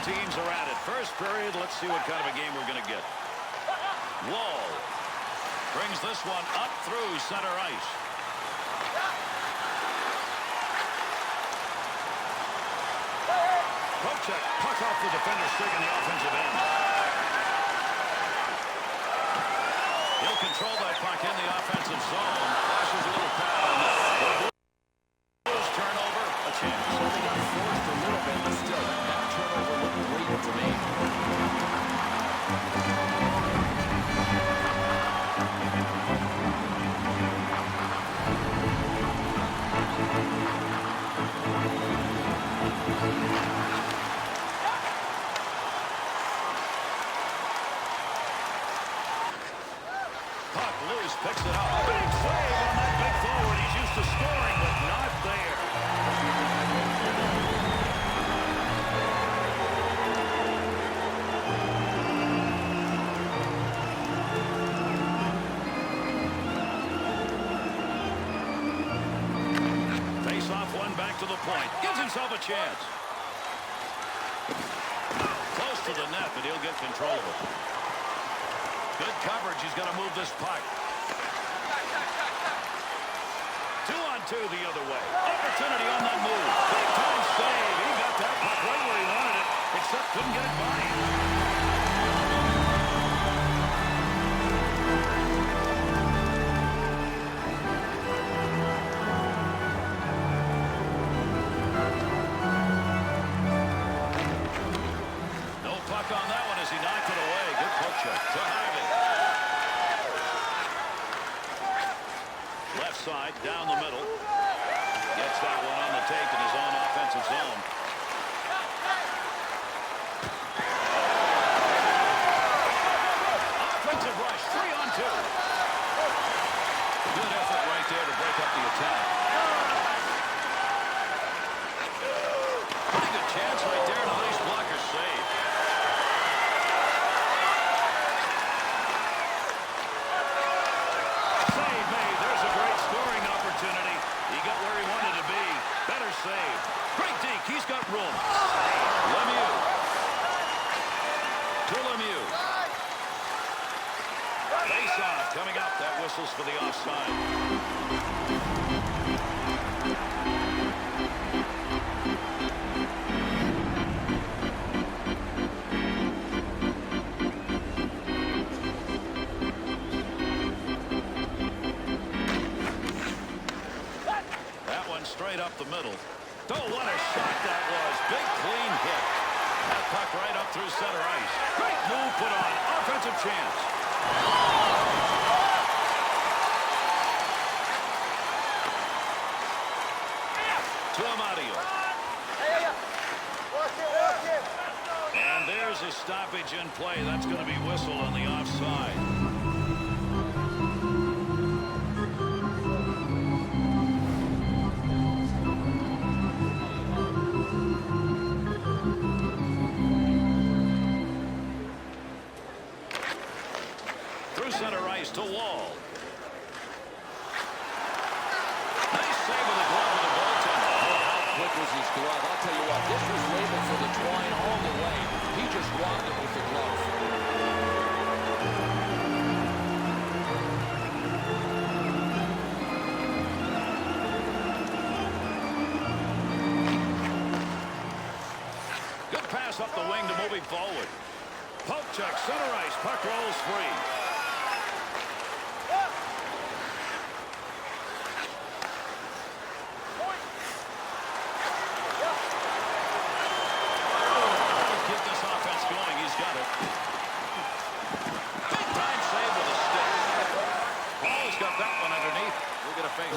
Teams are at it. First period, let's see what kind of a game we're going to get. Wall brings this one up through center ice. Poke puck off the defender's stick in the offensive end. He'll control that puck in the offensive zone. Flashes a little pad. Turnover, a chance. So they got forced a little bit, but still, that turnover looked great to me. Puck loose, picks it up. Big save on that big forward. He's used to scoring, but not there. Back to the point. Gives himself a chance. Close to the net, but he'll get control of it. Good coverage. He's got to move this puck. 2-on-2 the other way. Opportunity on that move. Big time save. He got that puck right where he wanted it, except couldn't get it by him. On that one as he knocked it away. Good poke check to Harvey. Left side, down the middle. Gets that one on the take in his own offensive zone. Offensive rush, 3-on-2. Good effort right there to break up the attack. Pretty good chance right there, and a nice blocker save. He got where he wanted to be. Better save. Great deke. He's got room. Lemieux. To Lemieux. Face off. Coming up. That whistles for the offside. Straight up the middle. Oh, what a shot that was. Big, clean hit. That puck right up through center ice. Great move put on. Offensive chance. To Amadio. And there's a stoppage in play. That's going to be whistled on the offside. To Wall. Nice save with the glove of the goaltender. Oh, how quick was his glove? I'll tell you what, this was labeled for the twine all the way. He just rocked it with the glove. Good pass up the wing to move him forward. Poke check, center ice, puck rolls free. Got that one underneath. We'll get a face.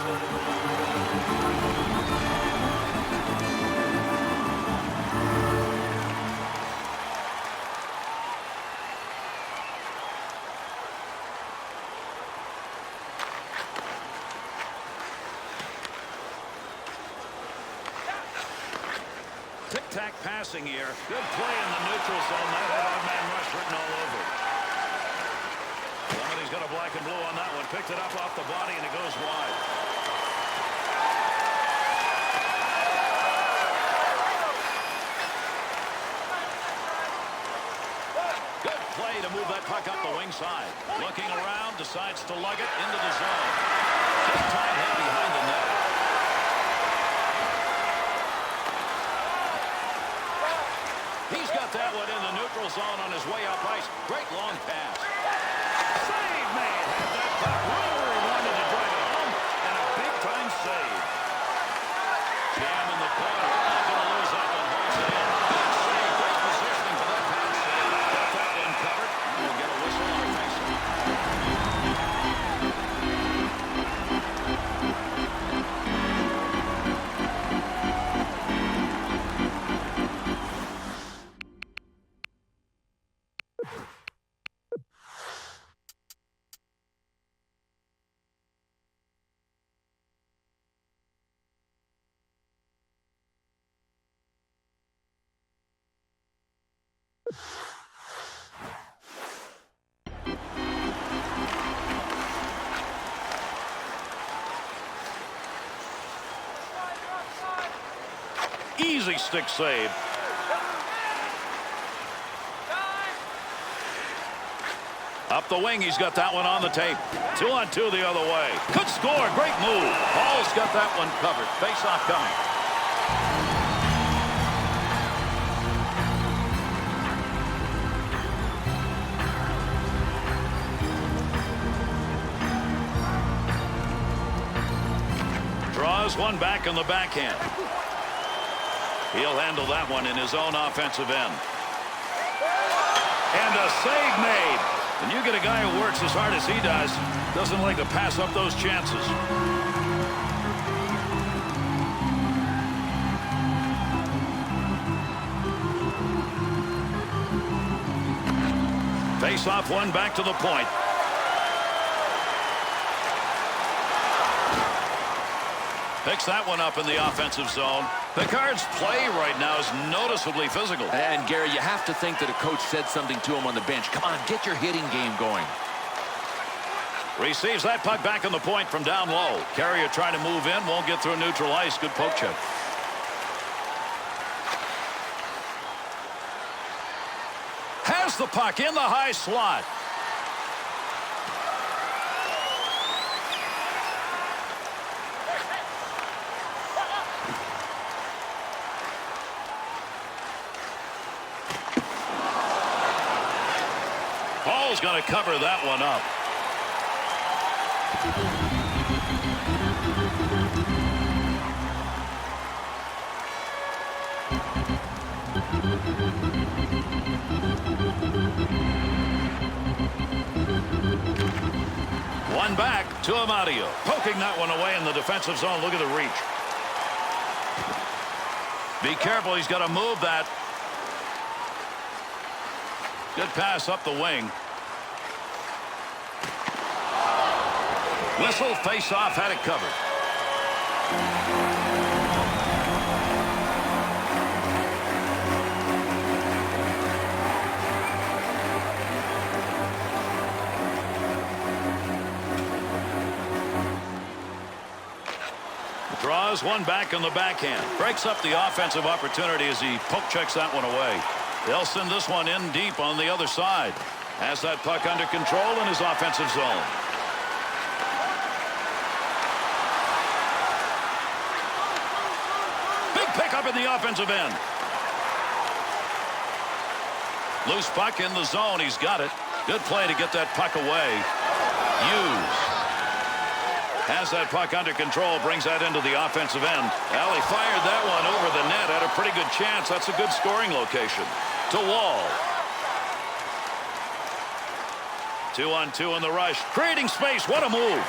Tic-tac passing here. Good play in the neutral zone. That had our man rush written all over it. Somebody's got a black and blue on that one. Picked it up off the body, and it goes wide. Good play to move that puck up the wing side. Looking around, decides to lug it into the zone. Just tied head behind the net. He's got that one in the neutral zone on his way up ice. Great long pass. Save made. Had that puck right where he wanted to drive it home. And a big-time save. Jam in the corner. Not going to lose that one. Holds it in. Good save. Great positioning for that pass save. Got that one covered. We'll get a whistle on our face. Easy stick save. Up the wing, he's got that one on the tape. 2-on-2 the other way. Good score, great move. Hall's got that one covered. Face-off coming. Draws one back in the backhand. He'll handle that one in his own offensive end. And a save made. And you get a guy who works as hard as he does, doesn't like to pass up those chances. Face off one back to the point. Picks that one up in the offensive zone. Picard's play right now is noticeably physical. And Gerry, you have to think that a coach said something to him on the bench. Come on, get your hitting game going. Receives that puck back on the point from down low. Carrier trying to move in, won't get through neutral ice. Good poke check. Has the puck in the high slot. Paul's going to cover that one up. One back to Amadio. Poking that one away in the defensive zone. Look at the reach. Be careful. He's got to move that. Good pass up the wing. Whistle, face-off, had it covered. Draws one back on the backhand. Breaks up the offensive opportunity as he poke checks that one away. They'll send this one in deep on the other side. Has that puck under control in his offensive zone. Big pickup in the offensive end. Loose puck in the zone. He's got it. Good play to get that puck away. Hughes has that puck under control, brings that into the offensive end. Well, he fired that one over the net. Had a pretty good chance. That's a good scoring location. To Wall. 2-on-2 in the rush. Creating space. What a move.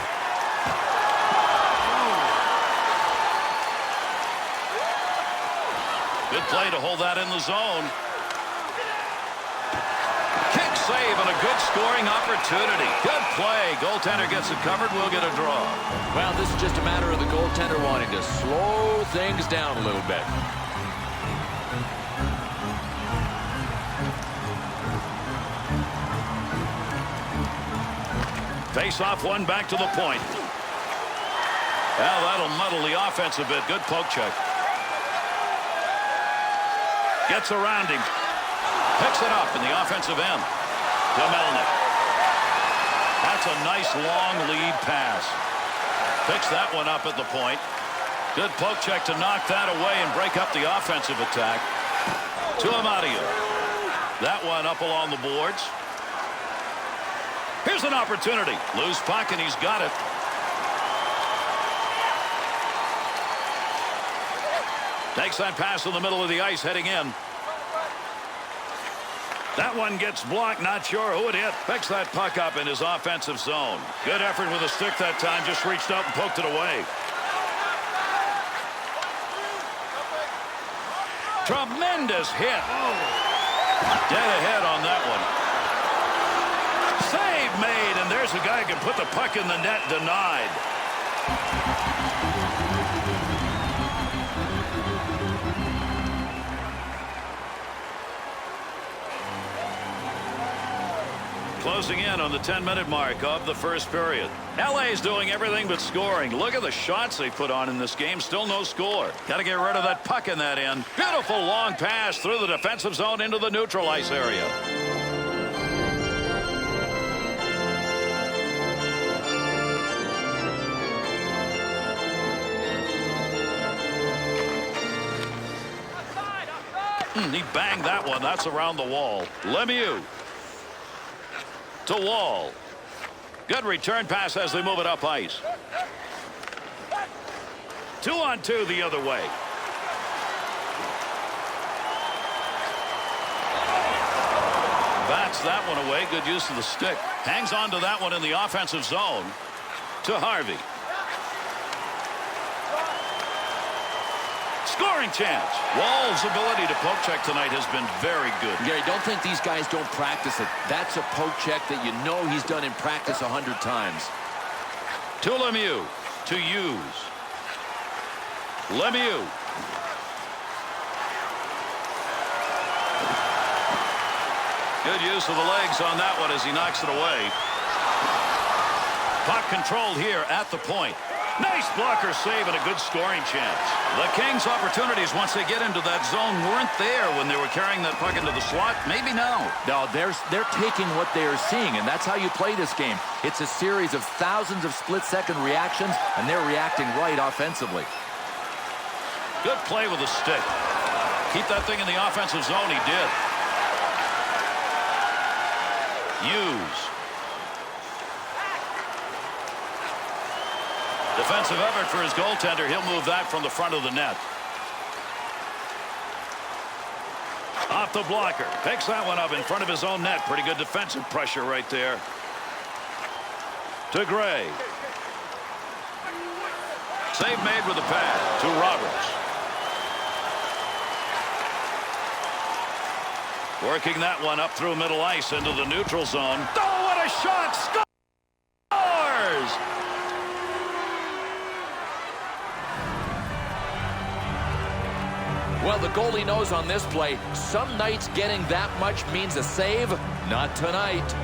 Good play to hold that in the zone. Kick save and a good scoring opportunity. Good play. Goaltender gets it covered. We'll get a draw. Well, this is just a matter of the goaltender wanting to slow things down a little bit. Face off one back to the point. Well, that'll muddle the offense a bit. Good poke check. Gets around him. Picks it up in the offensive end. To Melnyk. That's a nice long lead pass. Picks that one up at the point. Good poke check to knock that away and break up the offensive attack. To Amadio. That one up along the boards. Here's an opportunity. Loose puck, and he's got it. Takes that pass in the middle of the ice, heading in. That one gets blocked. Not sure who it hit. Picks that puck up in his offensive zone. Good effort with a stick that time. Just reached up and poked it away. Tremendous hit. Dead ahead on that one. Save made, and there's a guy who can put the puck in the net. Denied. Closing in on the 10-minute mark of the first period. LA's doing everything but scoring. Look at the shots they put on in this game. Still no score. Got to get rid of that puck in that end. Beautiful long pass through the defensive zone into the neutral ice area. He banged that one. That's around the wall. Lemieux. To Wall. Good return pass as they move it up ice. 2-on-2 the other way. Bats that one away. Good use of the stick. Hangs on to that one in the offensive zone. To Harvey. Scoring chance. Wall's ability to poke check tonight has been very good. Gerry, don't think these guys don't practice it. That's a poke check that you know he's done in practice 100 times. To Lemieux. To Hughes. Lemieux. Good use of the legs on that one as he knocks it away. Puck controlled here at the point. Nice blocker save and a good scoring chance. The Kings' opportunities once they get into that zone weren't there when they were carrying that puck into the slot. Maybe now. No, they're taking what they are seeing, and that's how you play this game. It's a series of thousands of split-second reactions, and they're reacting right offensively. Good play with the stick. Keep that thing in the offensive zone. He did. Hughes. Defensive effort for his goaltender. He'll move that from the front of the net. Off the blocker. Picks that one up in front of his own net. Pretty good defensive pressure right there. To Gray. Save made with the pad. To Roberts. Working that one up through middle ice into the neutral zone. Oh, what a shot! Scores! Well, the goalie knows on this play, some nights getting that much means a save. Not tonight.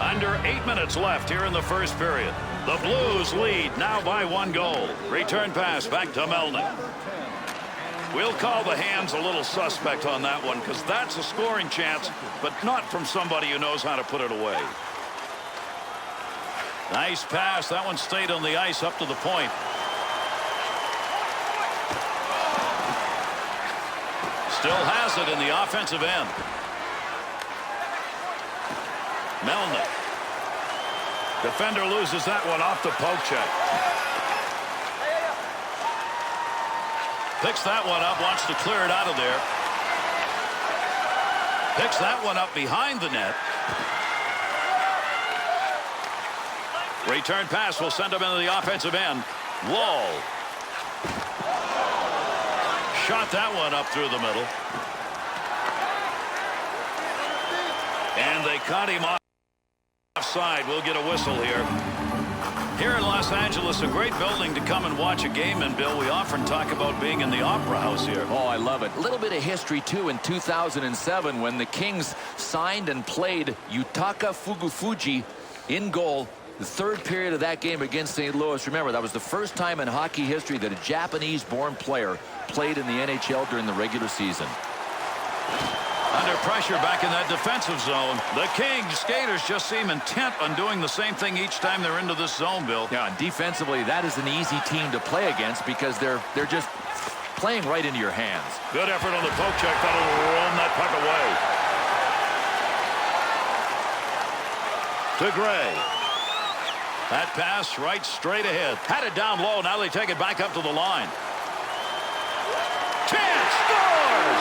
Under 8 minutes left here in the first period. The Blues lead now by 1 goal. Return pass back to Melnyk. We'll call the hands a little suspect on that one because that's a scoring chance, but not from somebody who knows how to put it away. Nice pass. That one stayed on the ice up to the point. Still has it in the offensive end. Melnyk. Defender loses that one off the poke check. Picks that one up, wants to clear it out of there. Picks that one up behind the net. Return pass will send him into the offensive end. Wall. Shot that one up through the middle. And they cut him offside. We'll get a whistle here. Here in Los Angeles, a great building to come and watch a game in, Bill. We often talk about being in the Opera House here. Oh, I love it. A little bit of history, too, in 2007 when the Kings signed and played Yutaka Fukufuji in goal. The third period of that game against St. Louis. Remember, that was the first time in hockey history that a Japanese-born player played in the NHL during the regular season. Under pressure back in that defensive zone. The Kings skaters just seem intent on doing the same thing each time they're into this zone, Bill. Yeah, and defensively, that is an easy team to play against because they're just playing right into your hands. Good effort on the poke check. That'll roam that puck away. To Gray. That pass right straight ahead. Had it down low. Now they take it back up to the line. Chance scores!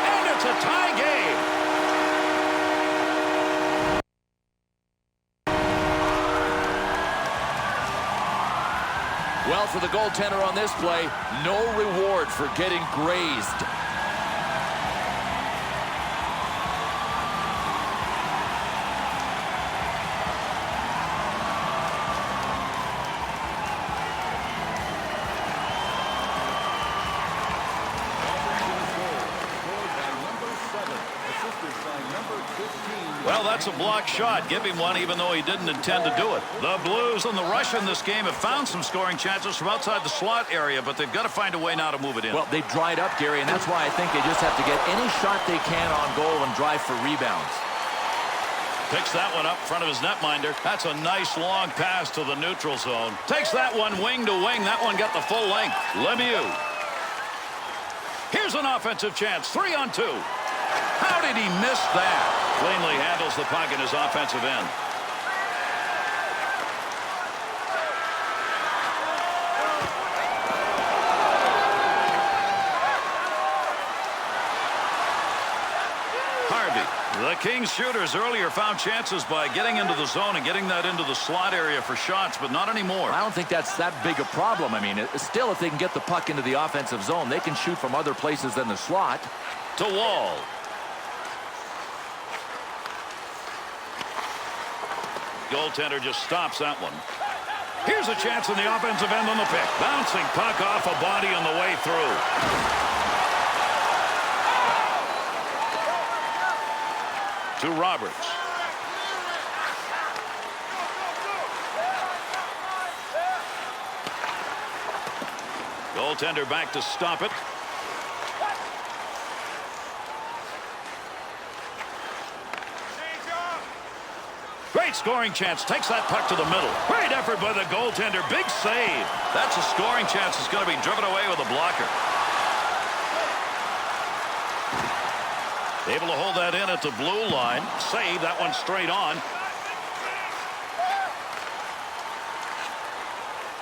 And it's a tie game. Well, for the goaltender on this play, no reward for getting grazed. Well, that's a blocked shot. Give him one even though he didn't intend to do it. The Blues and the Rush in this game have found some scoring chances from outside the slot area, but they've got to find a way now to move it in. Well, they dried up, Gerry, and that's why I think they just have to get any shot they can on goal and drive for rebounds. Picks that one up in front of his netminder. That's a nice long pass to the neutral zone. Takes that one wing to wing. That one got the full length. Lemieux. Here's an offensive chance. 3-on-2. How did he miss that? Cleanly handles the puck in his offensive end. Harvey. The Kings shooters earlier found chances by getting into the zone and getting that into the slot area for shots, but not anymore. I don't think that's that big a problem. I mean, still, if they can get the puck into the offensive zone, they can shoot from other places than the slot. To Wall. Goaltender just stops that one. Here's a chance in the offensive end on the pick. Bouncing puck off a body on the way through. To Roberts. Goaltender back to stop it. Great scoring chance. Takes that puck to the middle. Great effort by the goaltender. Big save. That's a scoring chance. It's going to be driven away with a blocker. Able to hold that in at the blue line. Save that one straight on.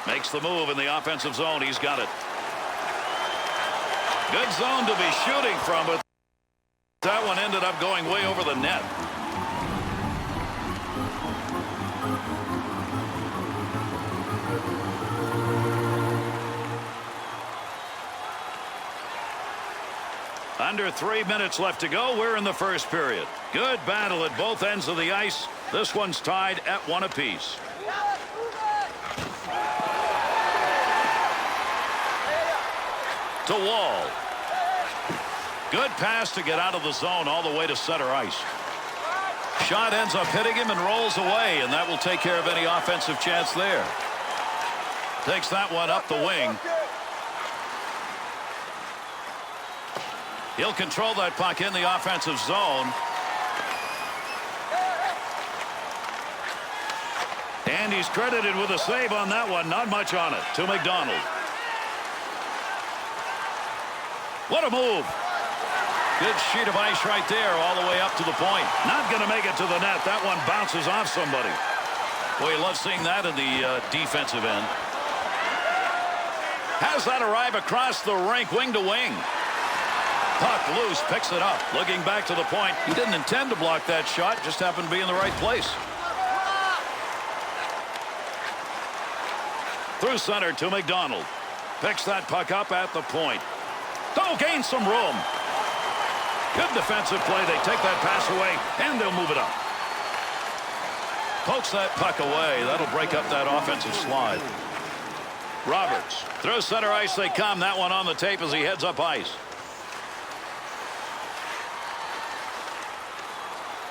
Makes the move in the offensive zone. He's got it. Good zone to be shooting from, but that one ended up going way over the net. Under 3 minutes left to go. We're in the first period. Good battle at both ends of the ice. This one's tied at 1 apiece. To Wall. Good pass to get out of the zone all the way to center ice. Shot ends up hitting him and rolls away, and that will take care of any offensive chance there. Takes that one up the wing. He'll control that puck in the offensive zone. And he's credited with a save on that one. Not much on it. To McDonald. What a move. Good sheet of ice right there all the way up to the point. Not going to make it to the net. That one bounces off somebody. Boy, you love seeing that in the defensive end. Has that arrive across the rink, wing to wing. Puck loose, picks it up. Looking back to the point. He didn't intend to block that shot. Just happened to be in the right place. Through center to McDonald. Picks that puck up at the point. Oh, gains some room. Good defensive play. They take that pass away, and they'll move it up. Pokes that puck away. That'll break up that offensive slide. Roberts. Through center ice they come. That one on the tape as he heads up ice.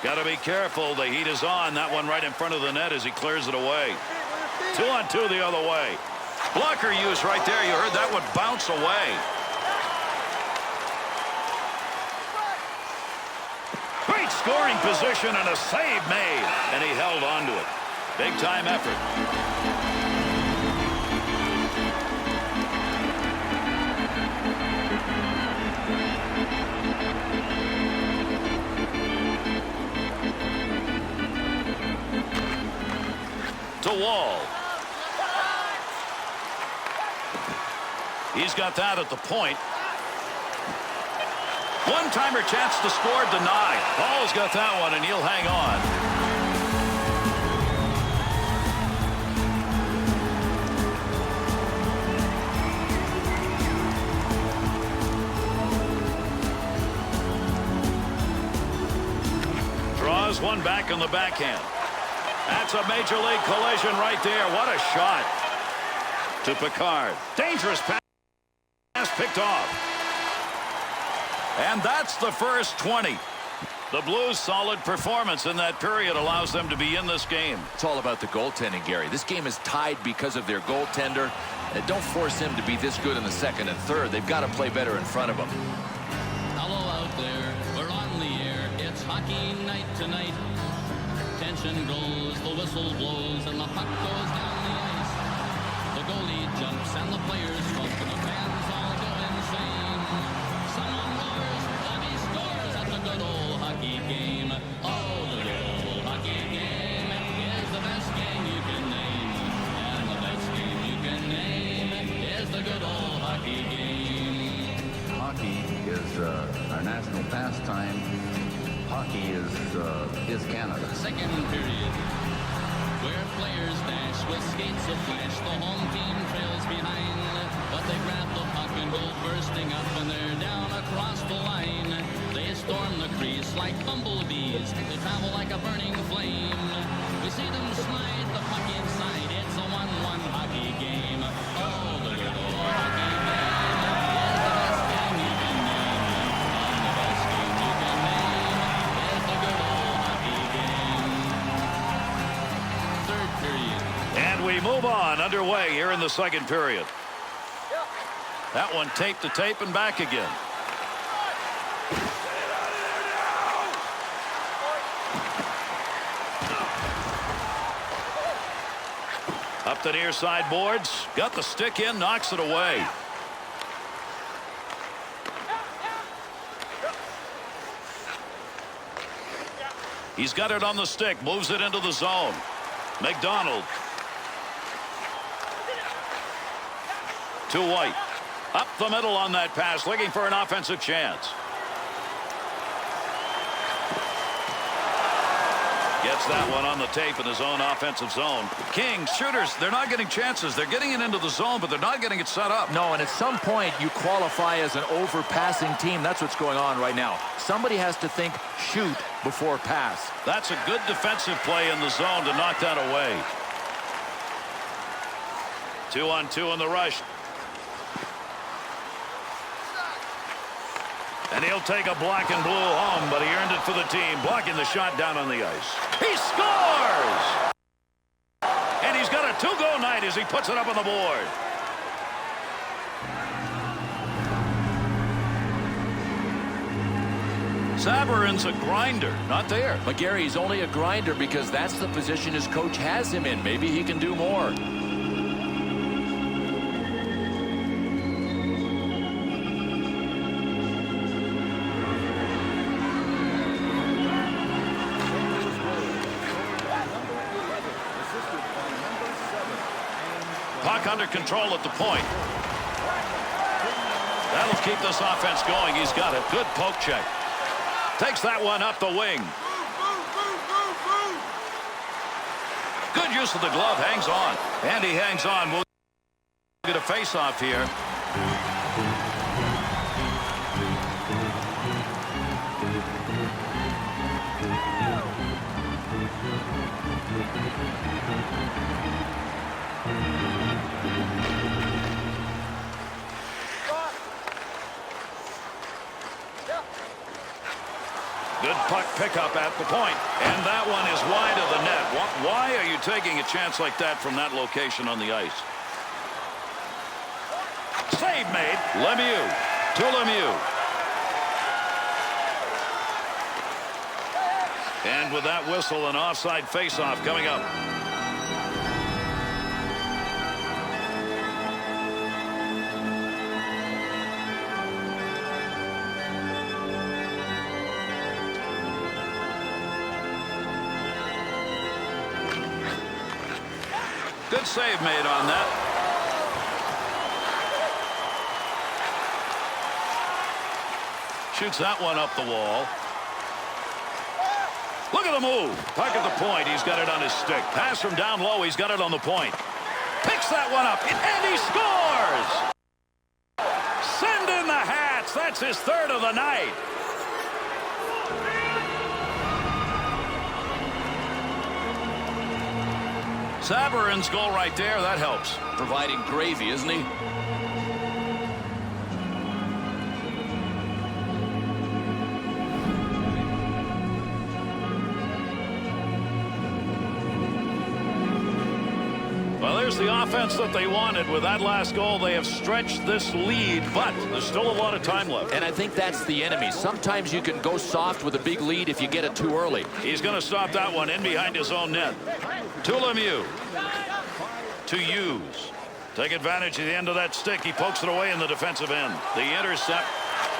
Got to be careful. The heat is on. That one right in front of the net as he clears it away. 2-on-2 the other way. Blocker use right there. You heard that one bounce away. Great scoring position and a save made. And he held on to it. Big time effort. To Wall. He's got that at the point. One-timer chance to score, denied. Hall's got that one, and he'll hang on. Draws one back on the backhand. That's a major league collision right there. What a shot. To Picard. Dangerous pass picked off. And that's the first 20. The Blues' solid performance in that period allows them to be in this game. It's all about the goaltending, Gerry. This game is tied because of their goaltender. Don't force him to be this good in the second and third. They've got to play better in front of him. Hello out there. We're on the air. It's hockey night tonight. Tension grows, the whistle blows, and the puck goes down the ice. The goalie jumps and the players trump, and the fans all go insane. Someone roars, and he scores at the good old hockey game. Oh, the good old hockey game is the best game you can name. And the best game you can name is the good old hockey game. Hockey is our national pastime. Hockey is Canada. Second period, where players dash with skates aflash. The home team trails behind, but they grab the puck and go bursting up, and they're down across the line. They storm the crease like bumblebees. They travel like a burning flame. We see them slide the puck inside. It's a 1-1 hockey game. Oh, the good old hockey game is the best game you can name. And the best game you can name is the good old hockey game. Third period. And we move on, underway here in the second period. That one tape to tape and back again. Up the near side boards. Got the stick in, knocks it away. He's got it on the stick, moves it into the zone. McDonald. To White. Up the middle on that pass, looking for an offensive chance. Gets that one on the tape in his own offensive zone. Kings, shooters, they're not getting chances. They're getting it into the zone, but they're not getting it set up. No, and at some point you qualify as an overpassing team. That's what's going on right now. Somebody has to think shoot before pass. That's a good defensive play in the zone to knock that away. 2-on-2 in the rush. And he'll take a black and blue home, but he earned it for the team, blocking the shot down on the ice. He scores! And he's got a 2-goal night as he puts it up on the board. Sabourin's a grinder, not there. McCreary's only a grinder because that's the position his coach has him in. Maybe he can do more. Puck under control at the point. That'll keep this offense going. He's got it. Good poke check. Takes that one up the wing. Good use of the glove. Hangs on. And he hangs on. We'll get a face-off here. Good puck pickup at the point, and that one is wide of the net. Why are you taking a chance like that from that location on the ice? Save made. Lemieux to Lemieux. And with that whistle, an offside faceoff coming up. Good save made on that. Shoots that one up the wall. Look at the move. Puck at the point. He's got it on his stick. Pass from down low. He's got it on the point. Picks that one up, and he scores! Send in the hats. That's his third of the night. Sabourin's goal right there. That helps. Providing gravy, isn't he? Well, there's the offense that they wanted. With that last goal, they have stretched this lead, but there's still a lot of time left. And I think that's the enemy. Sometimes you can go soft with a big lead if you get it too early. He's going to stop that one in behind his own net. To Lemieux. To Hughes. Take advantage of the end of that stick. He pokes it away in the defensive end. The intercept.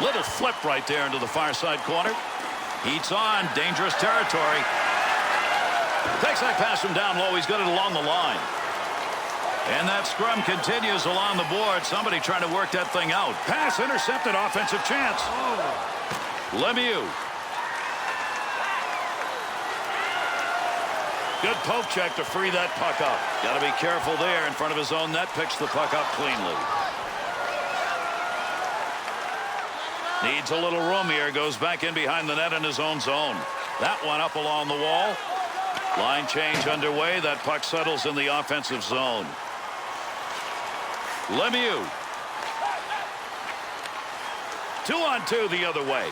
Little flip right there into the far side corner. Heats on. Dangerous territory. Takes that pass from down low. He's got it along the line. And that scrum continues along the board. Somebody trying to work that thing out. Pass intercepted. Offensive chance. Lemieux. Good poke check to free that puck up. Got to be careful there in front of his own net. Picks the puck up cleanly. Needs a little room here. Goes back in behind the net in his own zone. That one up along the wall. Line change underway. That puck settles in the offensive zone. Lemieux. 2-on-2 the other way.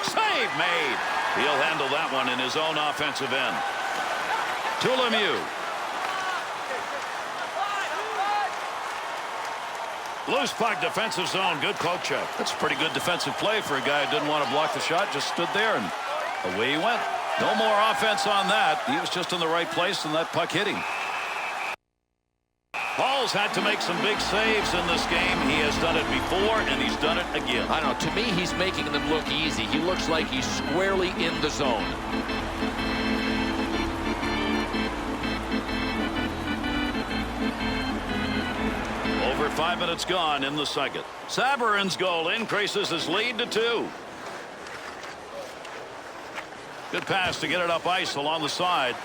Save made. He'll handle that one in his own offensive end. To Lemieux. Loose puck, defensive zone. Good poke check. That's a pretty good defensive play for a guy who didn't want to block the shot. Just stood there and away he went. No more offense on that. He was just in the right place and that puck hit him. Paul's had to make some big saves in this game. He has done it before, and he's done it again. I don't know. To me, he's making them look easy. He looks like he's squarely in the zone. Over 5 minutes gone in the second. Sabourin's goal increases his lead to 2. Good pass to get it up ice along the side.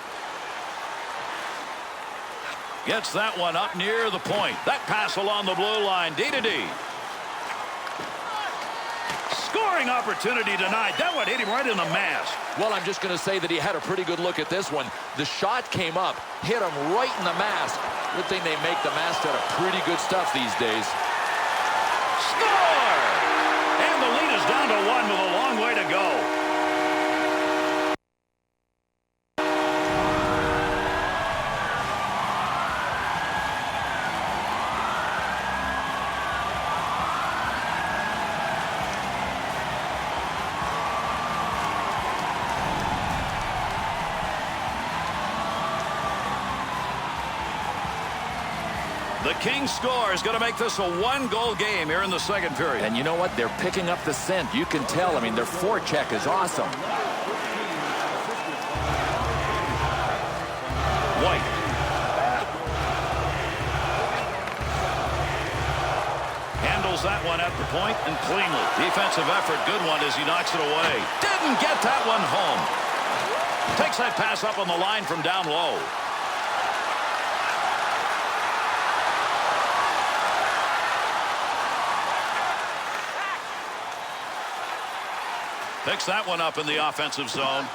Gets that one up near the point. That pass along the blue line. D-to-D. Scoring opportunity denied. That one hit him right in the mask. Well, I'm just going to say that he had a pretty good look at this one. The shot came up, hit him right in the mask. Good thing they make the mask out of pretty good stuff these days. Score! And the lead is down to 1 with a long way to go. The Kings score is going to make this a 1-goal game here in the second period. And you know what? They're picking up the scent. You can tell. I mean, their forecheck is awesome. White. Handles that one at the point and cleanly. Defensive effort. Good one as he knocks it away. Didn't get that one home. Takes that pass up on the line from down low. Picks that one up in the offensive zone.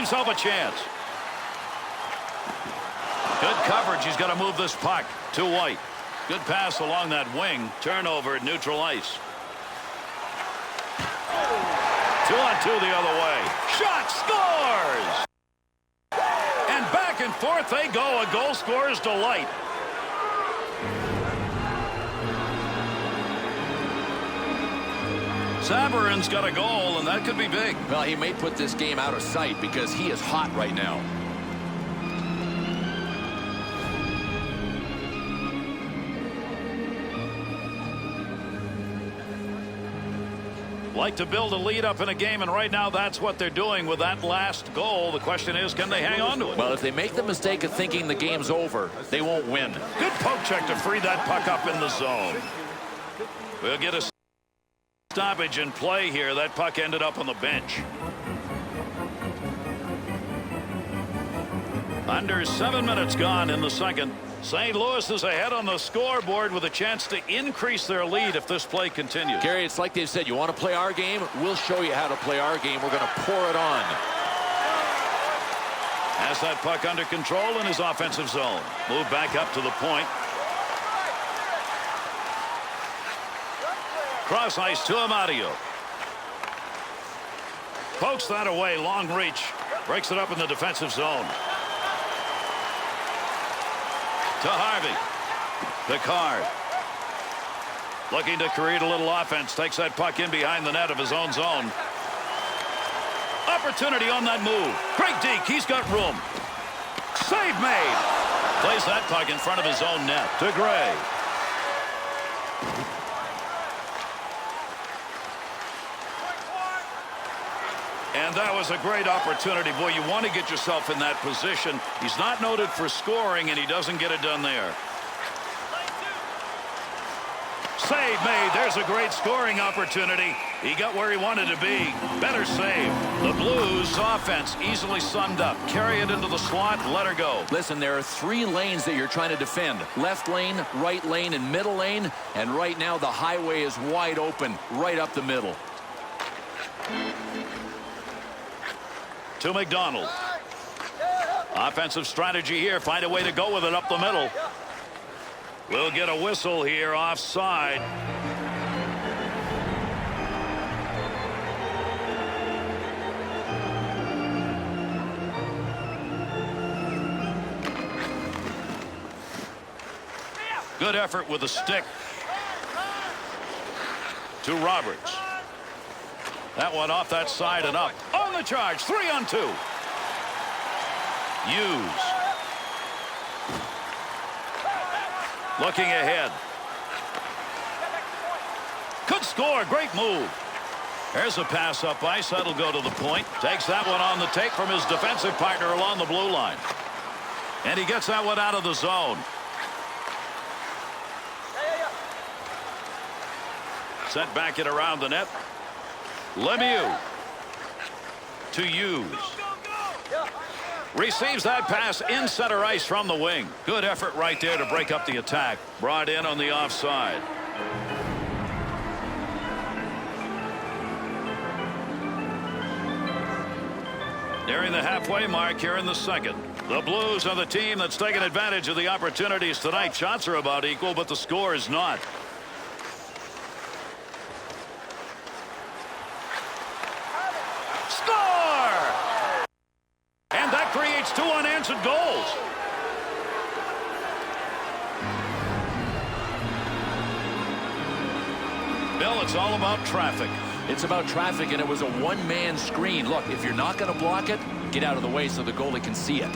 himself a chance. Good coverage. He's got to move this puck to White. Good pass along that wing. Turnover at neutral ice. 2-on-2 the other way. Shot, scores! And back and forth they go. A goal scorer's delight. Sabourin's got a goal, and that could be big. Well, he may put this game out of sight because he is hot right now. Like to build a lead up in a game, and right now that's what they're doing with that last goal. The question is, can they hang on to it? Well, if they make the mistake of thinking the game's over, they won't win. Good poke check to free that puck up in the zone. We'll get a stoppage in play here. That puck ended up on the bench. Under 7 minutes gone in the second. St. Louis is ahead on the scoreboard with a chance to increase their lead if this play continues. Gerry, it's like they've said, you want to play our game? We'll show you how to play our game. We're going to pour it on. Has that puck under control in his offensive zone. Move back up to the point. Cross ice to Amadio. Pokes that away. Long reach. Breaks it up in the defensive zone. To Harvey. Picard. Looking to create a little offense. Takes that puck in behind the net of his own zone. Opportunity on that move. Great deke. He's got room. Save made. Plays that puck in front of his own net. To Gray. And that was a great opportunity. Boy, you want to get yourself in that position. He's not noted for scoring, and he doesn't get it done there. Save made. There's a great scoring opportunity. He got where he wanted to be. Better save. The Blues offense easily summed up. Carry it into the slot, let her go. Listen, there are 3 lanes that you're trying to defend. Left lane, right lane, and middle lane. And right now the highway is wide open right up the middle. To McDonald. Offensive strategy here. Find a way to go with it up the middle. We'll get a whistle here offside. Good effort with the stick. To Roberts. That one off that side and up. On the charge. 3-on-2. Hughes. Looking ahead. Could score. Great move. There's a pass up ice. That'll go to the point. Takes that one on the take from his defensive partner along the blue line. And he gets that one out of the zone. Sent back it around the net. Lemieux to Hughes. Receives that pass in center ice from the wing. Good effort right there to break up the attack. Brought in on the offside. Nearing the halfway mark here in the second. The Blues are the team that's taken advantage of the opportunities tonight. Shots are about equal, but the score is not. Creates 2 unanswered goals. Bill, it's all about traffic. It's about traffic, and it was a one-man screen. Look, if you're not going to block it, get out of the way so the goalie can see it.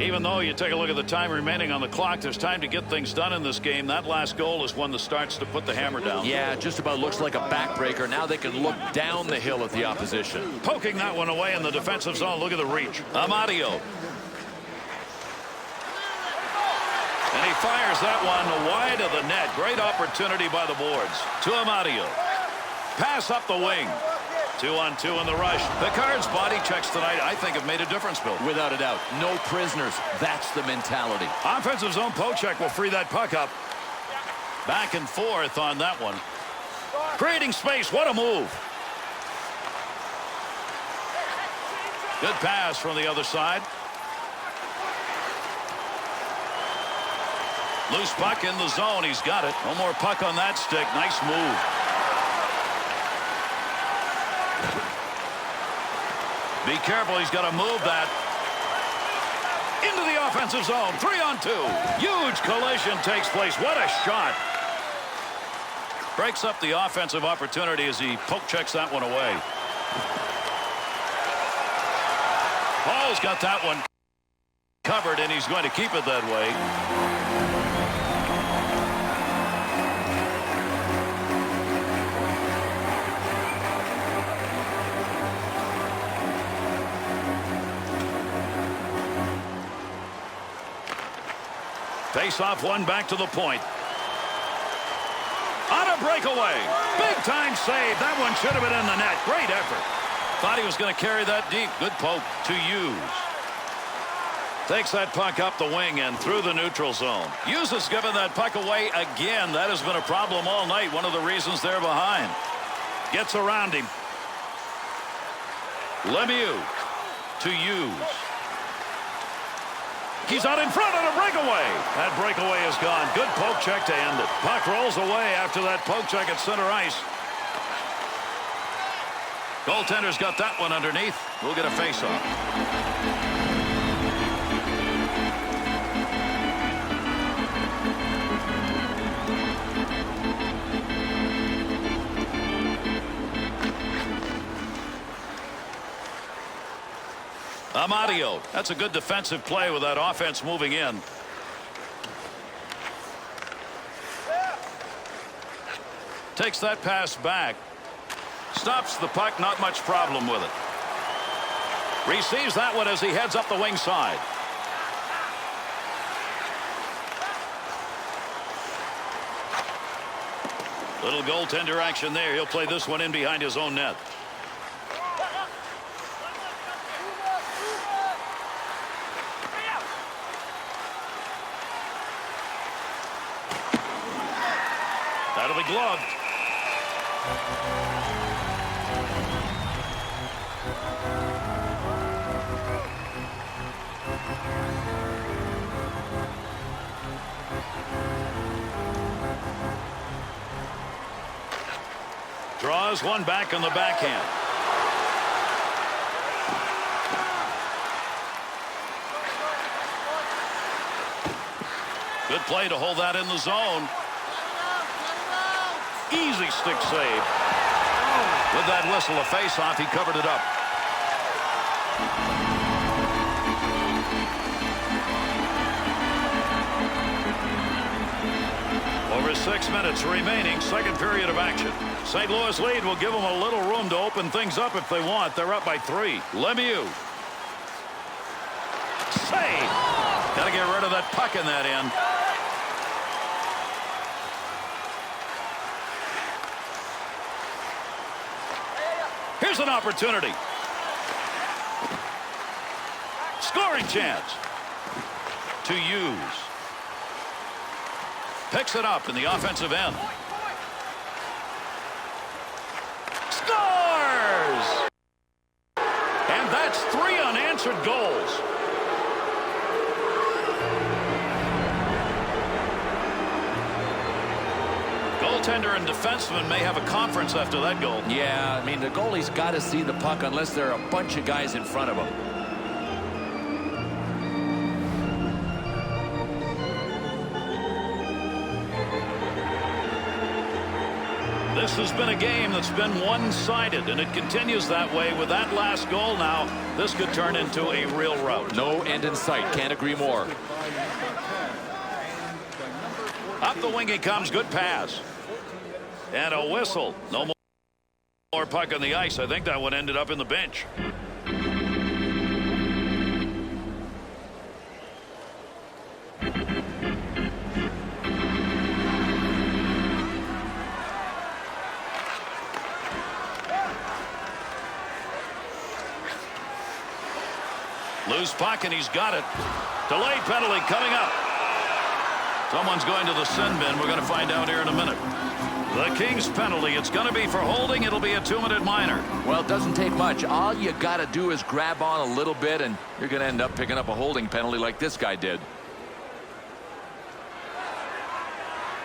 Even though you take a look at the time remaining on the clock, there's time to get things done in this game. That last goal is one that starts to put the hammer down. Yeah, just about looks like a backbreaker. Now they can look down the hill at the opposition. Poking that one away in the defensive zone. Look at the reach. Amadio. And he fires that one wide of the net. Great opportunity by the boards. To Amadio. Pass up the wing. 2-on-2 in the rush. Picard's body checks tonight, I think, have made a difference, Bill. Without a doubt. No prisoners. That's the mentality. Offensive zone poke check will free that puck up. Back and forth on that one. Creating space. What a move. Good pass from the other side. Loose puck in the zone. He's got it. No more puck on that stick. Nice move. Be careful. He's got to move that. Into the offensive zone. 3-on-2. Huge collision takes place. What a shot. Breaks up the offensive opportunity as he poke checks that one away. Paul's got that one covered, and he's going to keep it that way. Face-off one back to the point. On a breakaway. Big-time save. That one should have been in the net. Great effort. Thought he was going to carry that deep. Good poke to Hughes. Takes that puck up the wing and through the neutral zone. Hughes has given that puck away again. That has been a problem all night. One of the reasons they're behind. Gets around him. Lemieux to Hughes. He's out in front on a breakaway. That breakaway is gone. Good poke check to end it. Puck rolls away after that poke check at center ice. Goaltender's got that one underneath. We'll get a face-off. Amadio. That's a good defensive play with that offense moving in. Takes that pass back. Stops the puck. Not much problem with it. Receives that one as he heads up the wing side. Little goaltender action there. He'll play this one in behind his own net. That'll be gloved. Draws one back on the backhand. Good play to hold that in the zone. Easy stick save. With that whistle, a face-off, he covered it up. Over 6 minutes remaining, second period of action. St. Louis lead will give them a little room to open things up if they want. They're up by 3. Lemieux. Save. Got to get rid of that puck in that end. Here's an opportunity. Scoring chance. To Hughes. Picks it up in the offensive end. Scores! And that's 3 unanswered goals. Goaltender and defenseman may have a conference after that goal. Yeah, I mean, the goalie's got to see the puck unless there are a bunch of guys in front of him. This has been a game that's been one-sided, and it continues that way with that last goal now. This could turn into a real rout. No end in sight. Can't agree more. Up the wing he comes. Good pass. And a whistle. No more puck on the ice. I think that one ended up in the bench. Loose puck, and he's got it. Delayed penalty coming up. Someone's going to the sin bin. We're going to find out here in a minute. The Kings penalty. It's going to be for holding. It'll be a 2-minute minor. Well, it doesn't take much. All you got to do is grab on a little bit, and you're going to end up picking up a holding penalty like this guy did.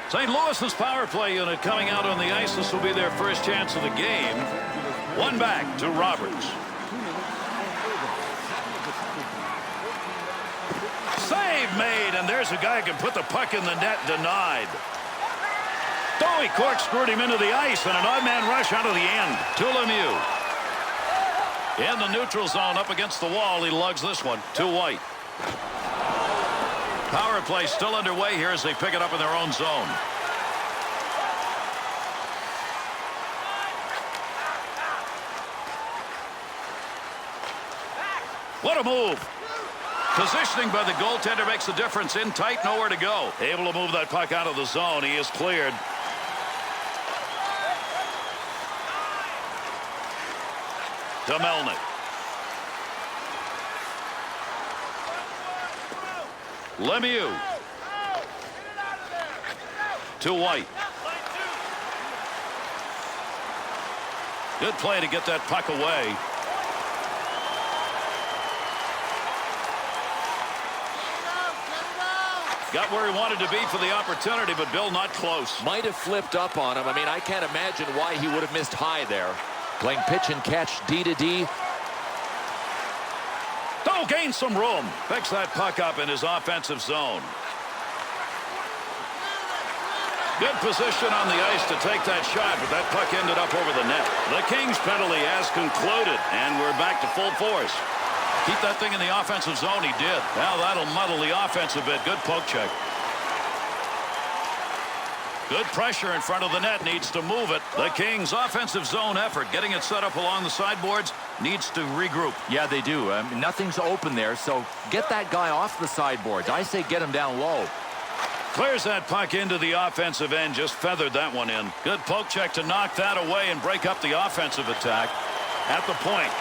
St. Louis's power play unit coming out on the ice. This will be their first chance of the game. One back to Roberts. Save made, and there's a guy who can put the puck in the net. Denied. Oh, he corkscrewed him into the ice, and an odd man rush out of the end. To Lemieux. In the neutral zone up against the wall. He lugs this one to White. Power play still underway here as they pick it up in their own zone. What a move. Positioning by the goaltender makes a difference. In tight, nowhere to go. Able to move that puck out of the zone. He is cleared. To Melnyk. Lemieux. To White. Good play to get that puck away. Got where he wanted to be for the opportunity, but Bill not close. Might have flipped up on him. I mean, I can't imagine why he would have missed high there. Playing pitch and catch D to D. Oh, gain some room. Picks that puck up in his offensive zone. Good position on the ice to take that shot, but that puck ended up over the net. The Kings penalty has concluded, and we're back to full force. Keep that thing in the offensive zone. He did. Now that'll muddle the offense a bit. Good poke check. Good pressure in front of the net. Needs to move it. The Kings offensive zone effort, getting it set up along the sideboards, needs to regroup. Yeah, they do. Nothing's open there, so get that guy off the sideboards. I say get him down low. Clears that puck into the offensive end. Just feathered that one in. Good poke check to knock that away and break up the offensive attack. At the point.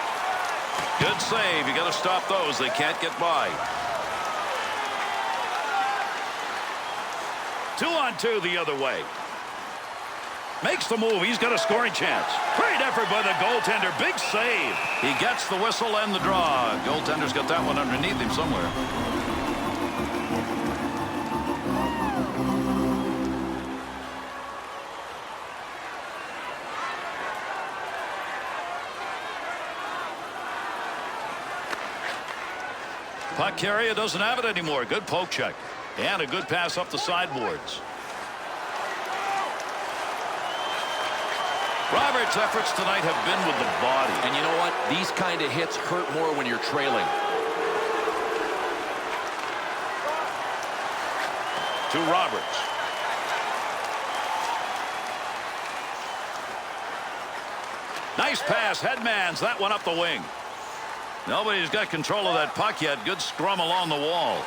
Good save. You got to stop those. They can't get by. 2-on-2 the other way. Makes the move. He's got a scoring chance. Great effort by the goaltender. Big save. He gets the whistle and the draw. Goaltender's got that one underneath him somewhere. Puck carrier doesn't have it anymore. Good poke check. And a good pass up the sideboards. Roberts' efforts tonight have been with the body. And you know what? These kind of hits hurt more when you're trailing. To Roberts. Nice pass. Headmans that one up the wing. Nobody's got control of that puck yet. Good scrum along the wall.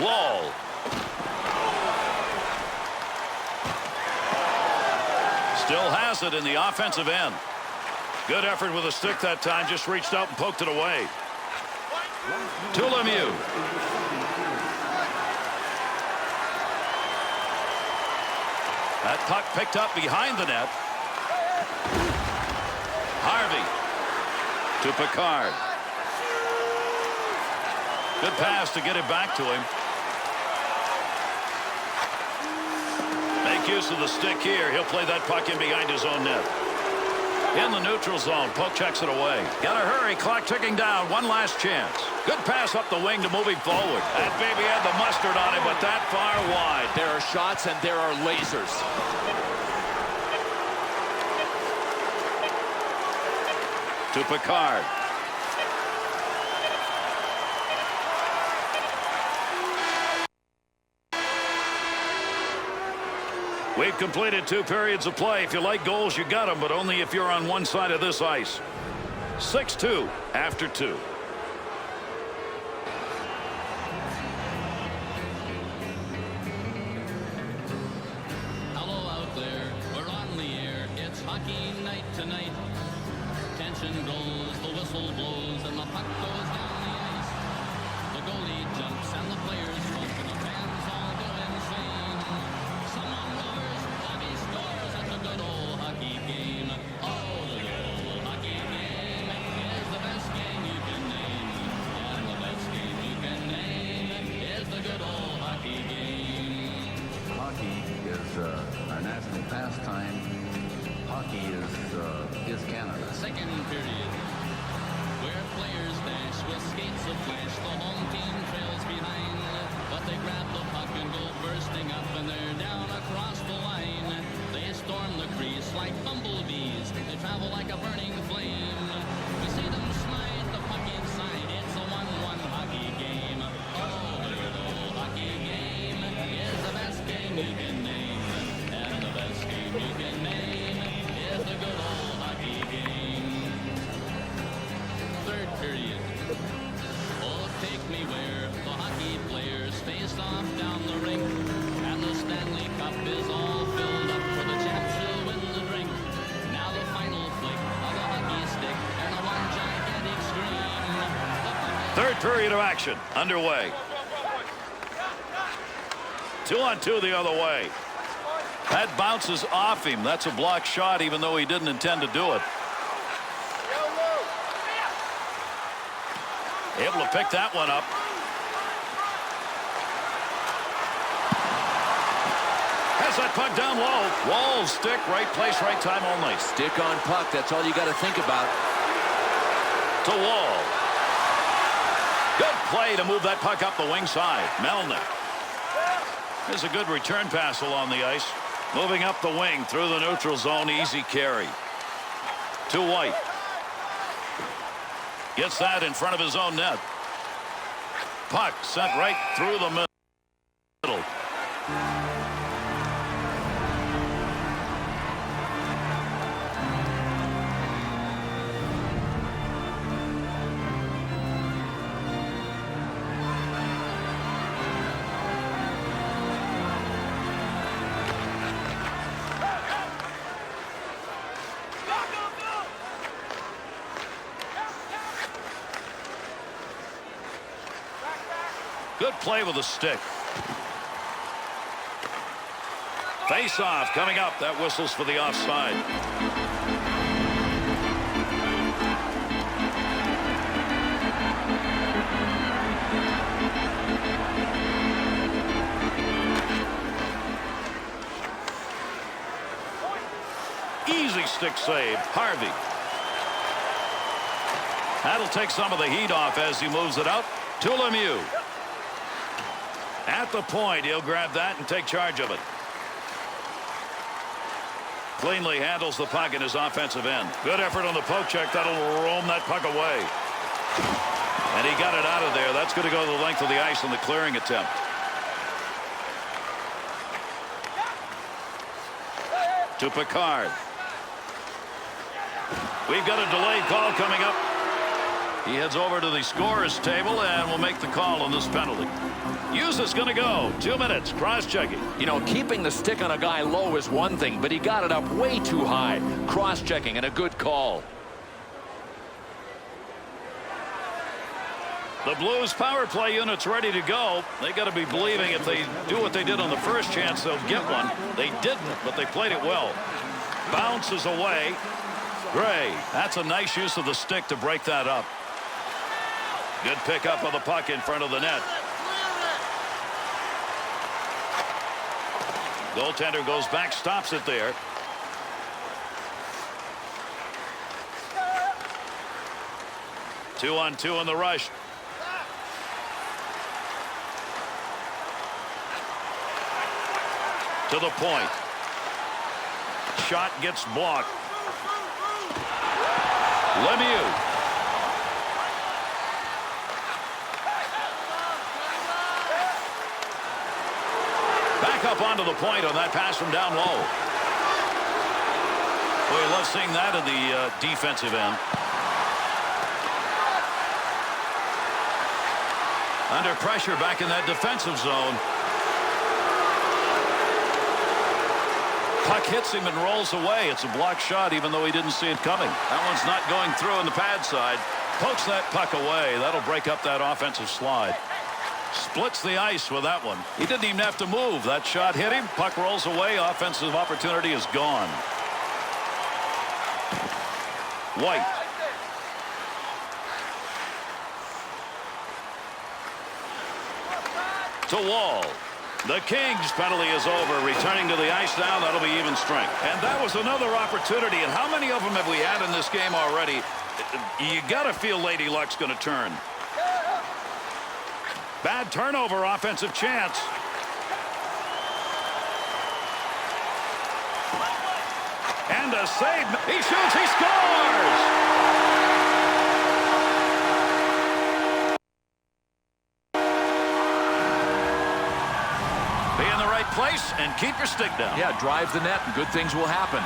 Wall. Still has it in the offensive end. Good effort with a stick that time. Just reached out and poked it away. To Lemieux. That puck picked up behind the net. Harvey. To Picard. Good pass to get it back to him. Make use of the stick here. He'll play that puck in behind his own net. In the neutral zone. Poke checks it away. Gotta hurry. Clock ticking down. One last chance. Good pass up the wing to move him forward. That baby had the mustard on him, but that far wide. There are shots and there are lasers. To Picard. We've completed 2 periods of play. If you like goals, you got them, but only if you're on one side of this ice. 6-2 after 2. Hello out there. We're on the air. It's hockey night tonight. Tension grows, the whistle blows, and the puck goes down the ice. The goalie jumps and the players jump, and the fans all go insane. Some on rovers, Bobby is Canada. Second period, where players dash with skates of flash. The home team trails behind, but they grab the puck and go bursting up, and they're down across the line. They storm the crease like bumblebees. They travel like a burning flame. We see them slide the puck inside. It's a 1-1 hockey game. Oh, the good old hockey game is the best game you can name. And the best game you can name is the good old hockey game. Third period. Oh, take me where the hockey players face off down the rink, and the Stanley Cup is all filled up for the champs who win the drink. Now the final flick of the hockey stick, and the one gigantic scream. Third period of action underway. 2-on-2 the other way. That bounces off him. That's a block shot, even though he didn't intend to do it. Able to pick that one up. Has that puck down low. Wall, stick, right place, right time only. Stick on puck. That's all you got to think about. To Wall. Good play to move that puck up the wing side. Melnyk. There's a good return pass along the ice. Moving up the wing through the neutral zone. Easy carry. To White. Gets that in front of his own net. Puck sent right through the middle. Good play with the stick. Face-off coming up. That whistles for the offside. Easy stick save. Harvey. That'll take some of the heat off as he moves it out to Lemieux. At the point, he'll grab that and take charge of it. Cleanly handles the puck in his offensive end. Good effort on the poke check. That'll roam that puck away. And he got it out of there. That's going to go the length of the ice on the clearing attempt. To Picard. We've got a delayed call coming up. He heads over to the scorer's table and will make the call on this penalty. Hughes is going to go. 2 minutes. Cross-checking. You know, keeping the stick on a guy low is one thing, but he got it up way too high. Cross-checking and a good call. The Blues power play unit's ready to go. They got to be believing if they do what they did on the first chance, they'll get one. They didn't, but they played it well. Bounces away. Gray. That's a nice use of the stick to break that up. Good pickup of the puck in front of the net. Goaltender goes back, stops it there. Two-on-two in the rush. To the point. Shot gets blocked. Lemieux. Back up onto the point on that pass from down low. Boy, I love seeing that in the defensive end. Under pressure back in that defensive zone. Puck hits him and rolls away. It's a blocked shot even though he didn't see it coming. That one's not going through on the pad side. Pokes that puck away. That'll break up that offensive slide. Splits the ice with that one. He didn't even have to move. That shot hit him. Puck rolls away. Offensive opportunity is gone. White. To Wall. The Kings penalty is over. Returning to the ice now, that'll be even strength. And that was another opportunity. And how many of them have we had in this game already? You got to feel Lady Luck's going to turn. Bad turnover, offensive chance. And a save. He shoots, he scores! Place and keep your stick down. Yeah, drive the net and good things will happen.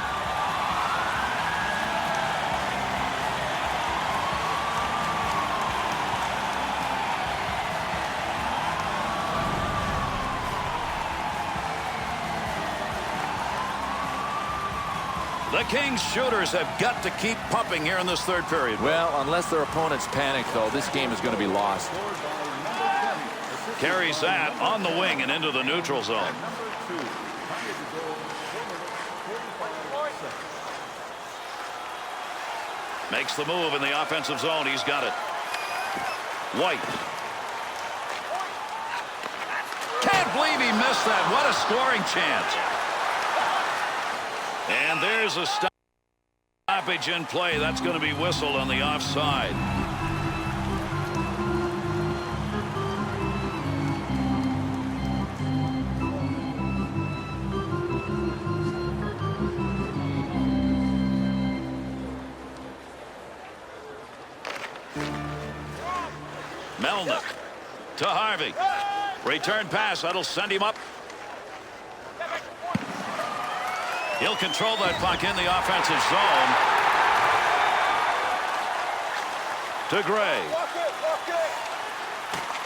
The Kings shooters have got to keep pumping here in this third period. Well, unless their opponents panic, though, this game is going to be lost. Carries that on the wing and into the neutral zone. Makes the move in the offensive zone. He's got it. White. Can't believe he missed that. What a scoring chance. And there's a stoppage in play. That's going to be whistled on the offside. Melnyk to Harvey. Return pass. That'll send him up. He'll control that puck in the offensive zone. To Gray.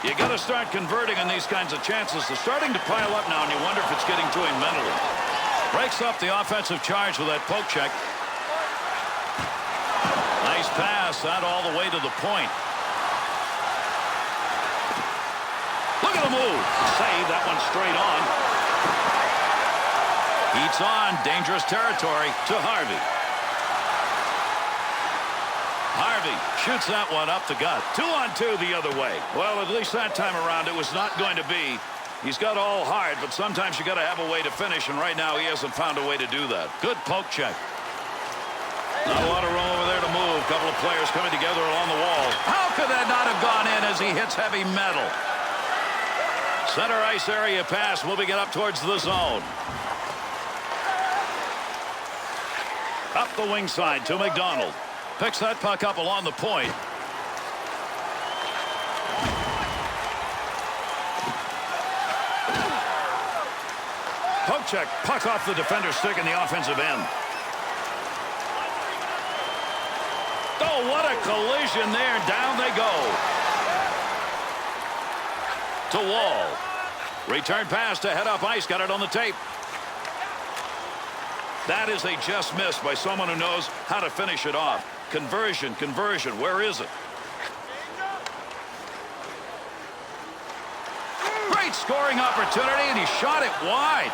You got to start converting on these kinds of chances. They're starting to pile up now, and you wonder if it's getting to him mentally. Breaks up the offensive charge with that poke check. Nice pass. That all the way to the point. Look at the move. Save that one straight on. Heats on. Dangerous territory to Harvey. Harvey shoots that one up the gut. 2-on-2 the other way. Well, at least that time around it was not going to be. He's got all hard, but sometimes you got to have a way to finish, and right now he hasn't found a way to do that. Good poke check. Not a lot of room over there to move. A couple of players coming together along the wall. How could that not have gone in as he hits heavy metal? Center ice area pass, moving it up towards the zone. Up the wing side to McDonald. Picks that puck up along the point. Poke check. Puck off the defender's stick in the offensive end. Oh, what a collision there. Down they go. To Wall. Return pass to head up ice. Got it on the tape. That is a just miss by someone who knows how to finish it off. Conversion, conversion. Where is it? Great scoring opportunity, and he shot it wide.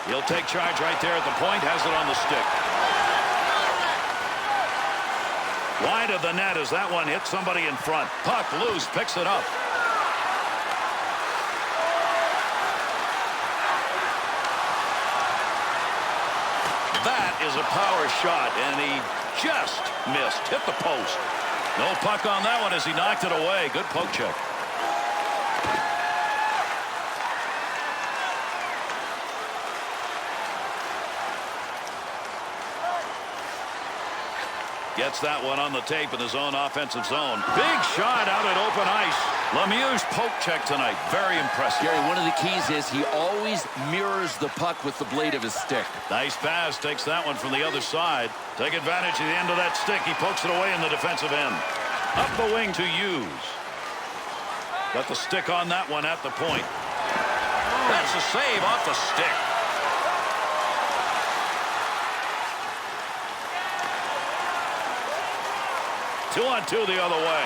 He'll take charge right there at the point. Has it on the stick. Wide of the net as that one hits somebody in front. Puck loose, picks it up. That is a power shot, and he just missed. Hit the post. No puck on that one as he knocked it away. Good poke check. Gets that one on the tape in his own offensive zone. Big shot out at open ice. Lemieux's poke check tonight. Very impressive. Gary, one of the keys is he always mirrors the puck with the blade of his stick. Nice pass. Takes that one from the other side. Take advantage of the end of that stick. He pokes it away in the defensive end. Up the wing to Hughes. Got the stick on that one at the point. That's a save off the stick. Two-on-two the other way.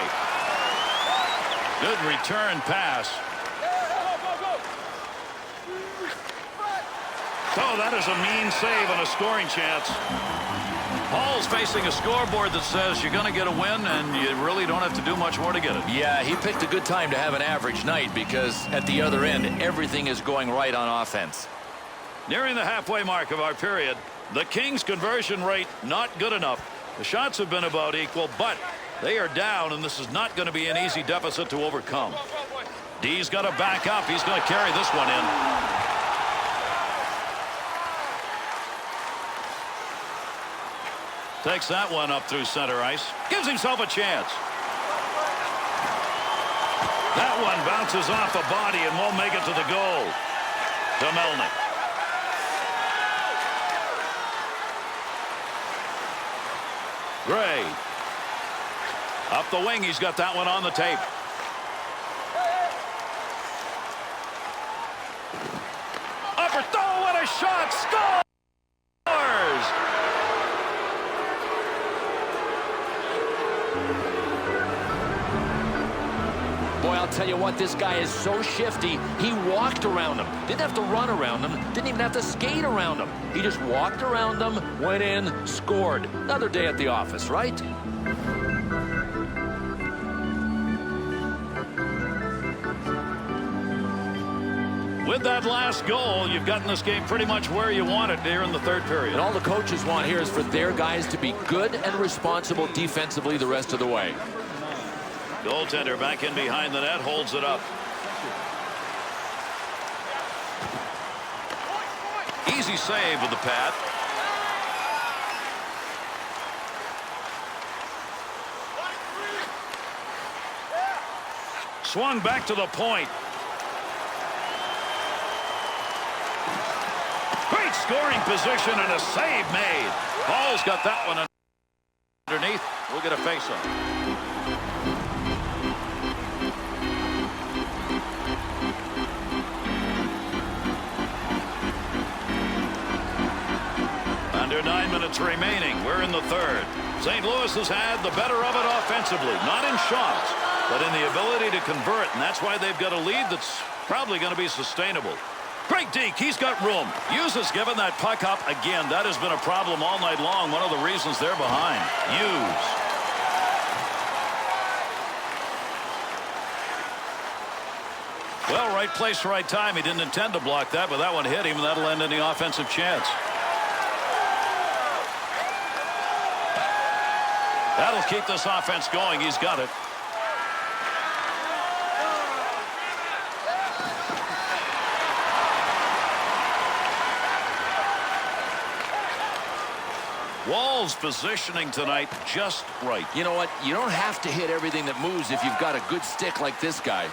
Good return pass. Oh, that is a mean save and a scoring chance. Hauled Noel's facing a scoreboard that says you're going to get a win, and you really don't have to do much more to get it. Yeah, he picked a good time to have an average night because at the other end, everything is going right on offense. Nearing the halfway mark of our period, the Kings' conversion rate not good enough. The shots have been about equal, but they are down, and this is not going to be an easy deficit to overcome. D's got to back up. He's going to carry this one in. Takes that one up through center ice. Gives himself a chance. That one bounces off a body and won't make it to the goal. To Melnyk. Gray. Up the wing. He's got that one on the tape. Upper throw. What a shot. Scores! Boy, I'll tell you what, this guy is so shifty. He walked around him. Didn't have to run around him. Didn't even have to skate around him. He just walked around them, went in, scored. Another day at the office, right? With that last goal, you've gotten this game pretty much where you want it here in the third period. And all the coaches want here is for their guys to be good and responsible defensively the rest of the way. Goaltender back in behind the net, holds it up. Easy save with the pad. Swung back to the point. Great scoring position and a save made. Paul's got that one underneath. We'll get a face-off. Under 9 minutes remaining. We're in the third. St. Louis has had the better of it offensively. Not in shots, but in the ability to convert. And that's why they've got a lead that's probably going to be sustainable. Great deke. He's got room. Hughes has given that puck up again. That has been a problem all night long. One of the reasons they're behind. Hughes. Well, right place, right time. He didn't intend to block that, but that one hit him, and that'll end any offensive chance. That'll keep this offense going. He's got it. Wall's positioning tonight just right. You know what? You don't have to hit everything that moves if you've got a good stick like this guy.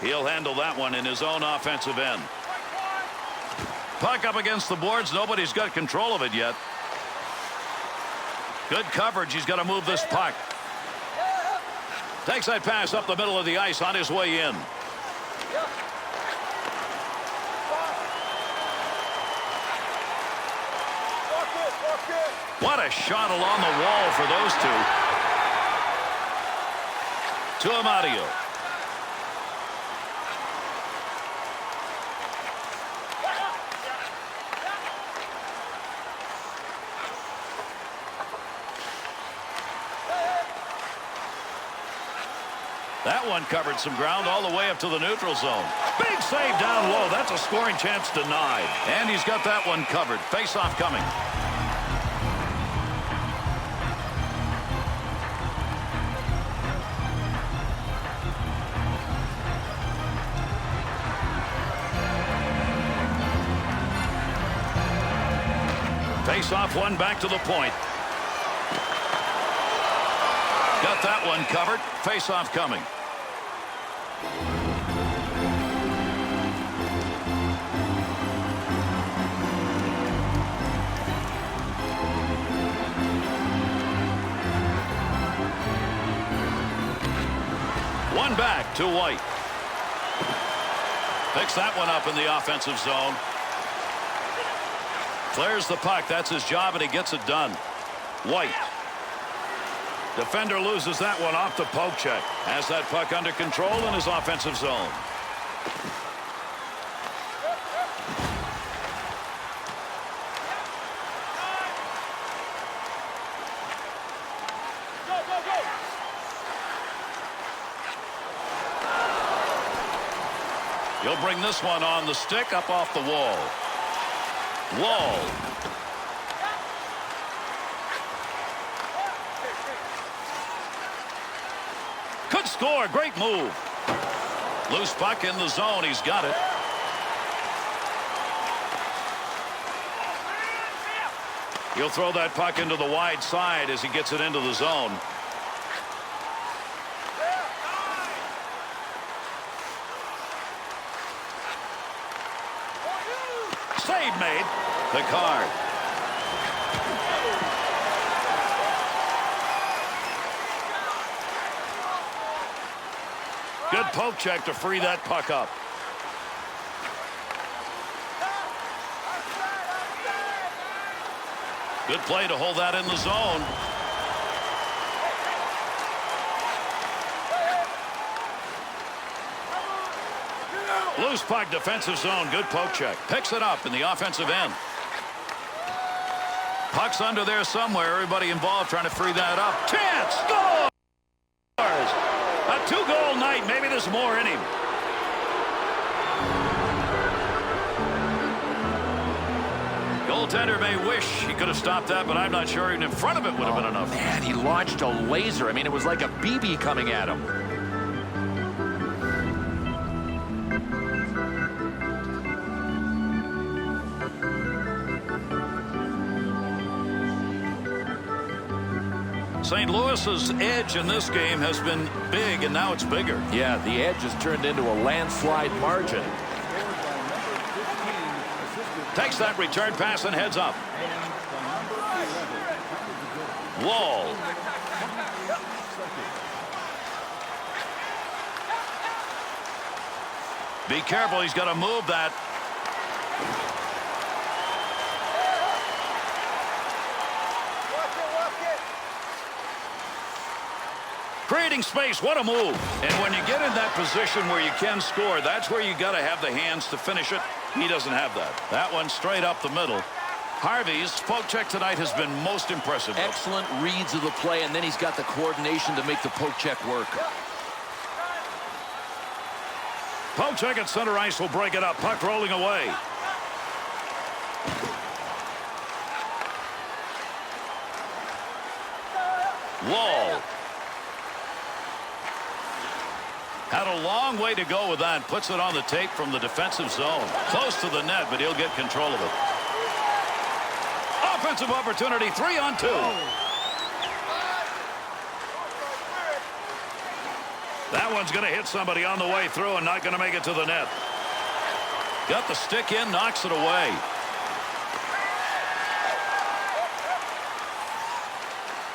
He'll handle that one in his own offensive end. Puck up against the boards. Nobody's got control of it yet. Good coverage. He's got to move this puck. Takes that pass up the middle of the ice on his way in. What a shot along the wall for those two. To Amadio. That one covered some ground all the way up to the neutral zone. Big save down low. That's a scoring chance denied. And he's got that one covered. Face-off coming. Face-off one back to the point. Got that one covered. Face-off coming. One back to White. Picks that one up in the offensive zone. Clears the puck. That's his job, and he gets it done. White. Defender loses that one off the poke check. Has that puck under control in his offensive zone. He'll bring this one on the stick up off the wall. Could score. Great move. Loose puck in the zone. He's got it. He'll throw that puck into the wide side as he gets it into the zone. Save made. Picard. Good poke check to free that puck up. Good play to hold that in the zone. Loose puck, defensive zone. Good poke check. Picks it up in the offensive end. Puck's under there somewhere. Everybody involved trying to free that up. Chance! Scores! A 2-goal night. Maybe there's more in him. Goaltender may wish he could have stopped that, but I'm not sure even in front of it would have been enough. Man, he launched a laser. I mean, it was like a BB coming at him. St. Louis's edge in this game has been big, and now it's bigger. Yeah, the edge has turned into a landslide margin. Takes that return pass and heads up. Wall. Be careful, he's got to move that. Creating space, what a move. And when you get in that position where you can score, that's where you got to have the hands to finish it. He doesn't have that. That one straight up the middle. Harvey's poke check tonight has been most impressive. Excellent reads of the play, and then he's got the coordination to make the poke check work. Poke check at center ice will break it up. Puck rolling away. Wall. Had a long way to go with that. Puts it on the tape from the defensive zone. Close to the net, but he'll get control of it. Offensive opportunity, 3-on-2. That one's going to hit somebody on the way through and not going to make it to the net. Got the stick in, knocks it away.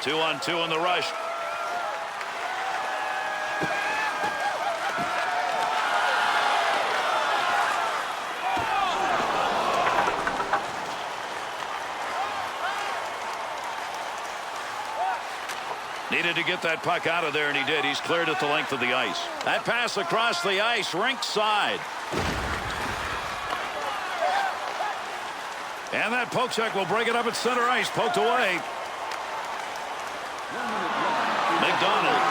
Two-on-two in the rush. Needed to get that puck out of there, and he did. He's cleared at the length of the ice. That pass across the ice, rink side. And that poke check will break it up at center ice. Poked away. McDonald.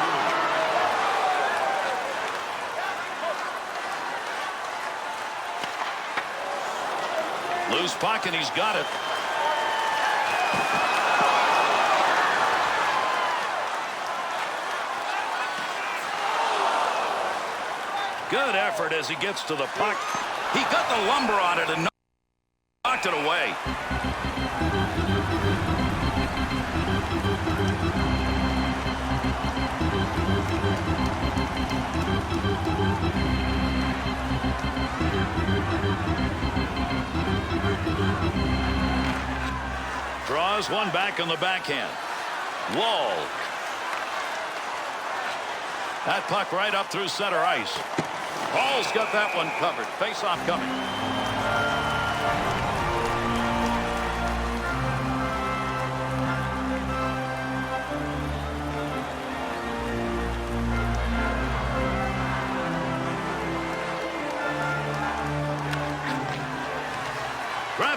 Loose puck, and he's got it. Good effort as he gets to the puck. He got the lumber on it and knocked it away. Draws one back on the backhand. Wall. That puck right up through center ice. Hall's got that one covered. Face-off coming.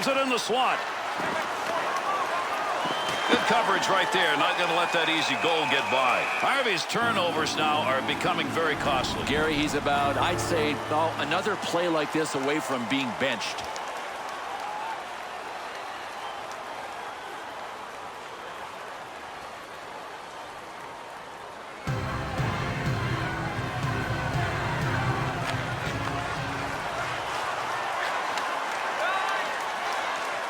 Fires it in the slot. Good coverage right there. Not going to let that easy goal get by. Harvey's turnovers now are becoming very costly. Gerry, he's about, I'd say, another play like this away from being benched.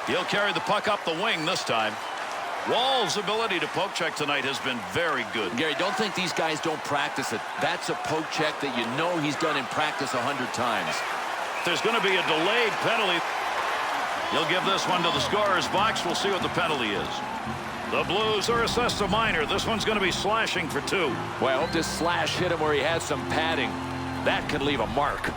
He'll carry the puck up the wing this time. Wall's ability to poke check tonight has been very good. Gerry, don't think these guys don't practice it. That's a poke check that you know he's done in practice 100 times. There's going to be a delayed penalty. He'll give this one to the scorer's box. We'll see what the penalty is. The Blues are assessed a minor. This one's going to be slashing for 2. Well, I hope this slash hit him where he had some padding. That could leave a mark.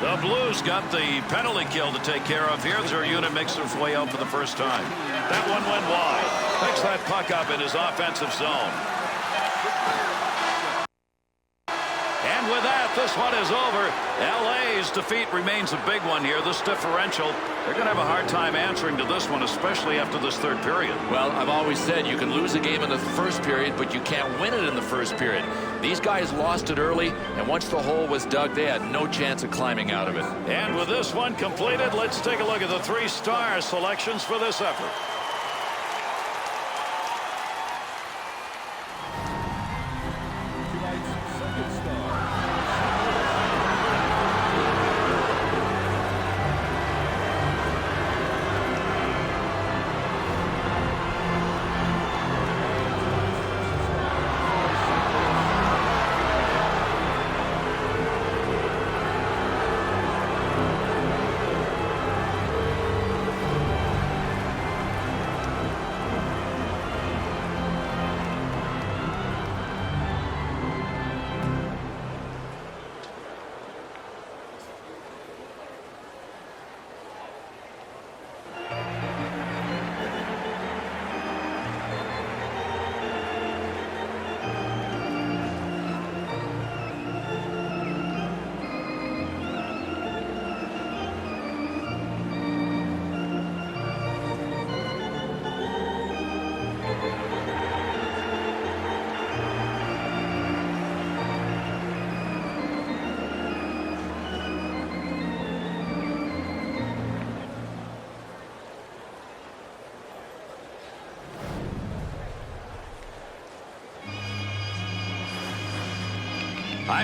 The Blues got the penalty kill to take care of here. Their unit makes their way out for the first time. That one went wide. Picks that puck up in his offensive zone. And with that, this one is over. LA's defeat remains a big one here. This differential, they're going to have a hard time answering to this one, especially after this third period. Well, I've always said you can lose a game in the first period, but you can't win it in the first period. These guys lost it early, and once the hole was dug, they had no chance of climbing out of it. And with this one completed, let's take a look at the 3-star selections for this effort.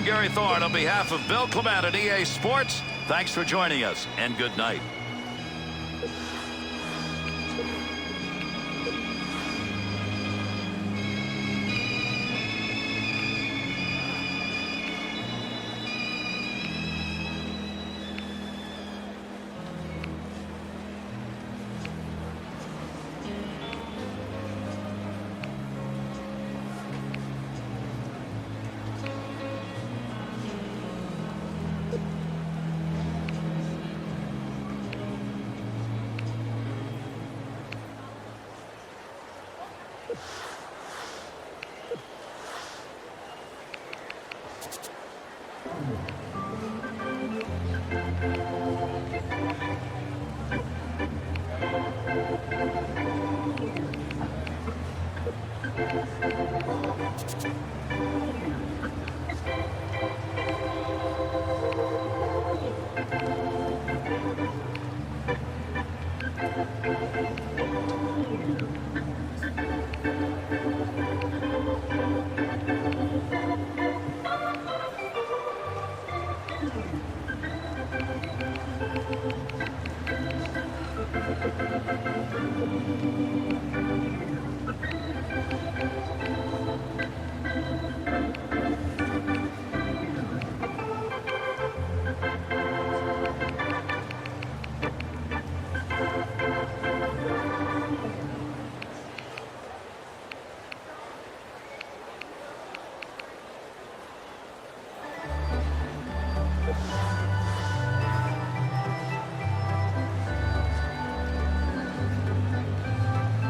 I'm Gary Thorne on behalf of Bill Clement at EA Sports. Thanks for joining us, and good night.